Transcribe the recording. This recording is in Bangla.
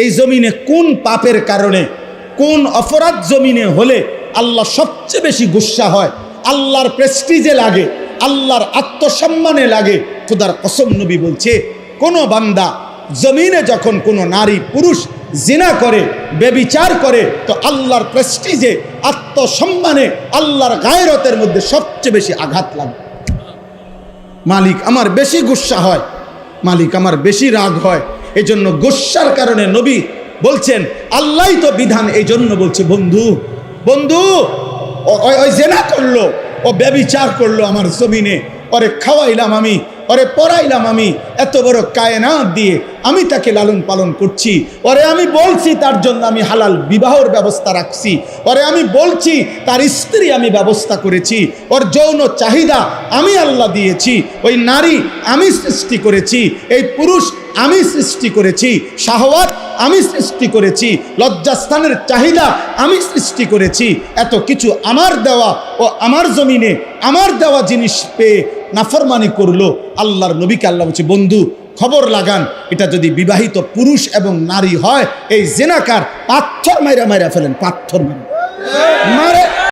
এই জমিনে কোন পাপের কারণে, কোন অপরাধ জমিনে হলে আল্লাহ সবচেয়ে বেশি গুসা হয়, আল্লাহর প্রেস্টিজে লাগে, আল্লাহর আত্মসম্মানে লাগে। খোদার কসম নবী বলছে, কোন বান্দা জমিনে যখন কোনো নারী পুরুষ জিনা করে, বেবিচার করে, তো আল্লাহর প্রেস্টিজে, আত্মসম্মানে, আল্লাহর গায়রতের মধ্যে সবচেয়ে বেশি আঘাত লাগে। মালিক আমার বেশি গুসা হয়, মালিক আমার বেশি রাগ হয়। এই জন্য গুসার কারণে নবী বলছেন, আল্লাহই তো বিধান, এই জন্য বলছে বন্ধু বন্ধু ওই জেনা করলো, ও ব্যভিচার করলো আমার জমিনে, ওরে খাওয়াইলাম আমি, ওরে পড়াইলাম আমি, এত বড় কায়নাত দিয়ে আমি তাকে লালন পালন করছি, ওরে আমি বলছি তার জন্য আমি হালাল বিবাহের ব্যবস্থা রাখছি, ওরে আমি বলছি তার স্ত্রী আমি ব্যবস্থা করেছি, ওর যৌন চাহিদা আমি আল্লাহ দিয়েছি, ওই নারী আমি সৃষ্টি করেছি, এই পুরুষ আমি সৃষ্টি করেছি, শাহওয়াত আমি সৃষ্টি করেছি, লজ্জাস্থানের চাহিদা আমি সৃষ্টি করেছি, এত কিছু আমার দেওয়া, ও আমার জমিনে আমার দেওয়া জিনিস পেয়ে নাফরমানি করলো। আল্লাহর নবীকে আল্লাহ বলছে, বন্ধু খবর লাগান, এটা যদি বিবাহিত পুরুষ এবং নারী হয়, এই জেনাকার পাথর মাইরা মাইরা ফেলেন, পাথর মারে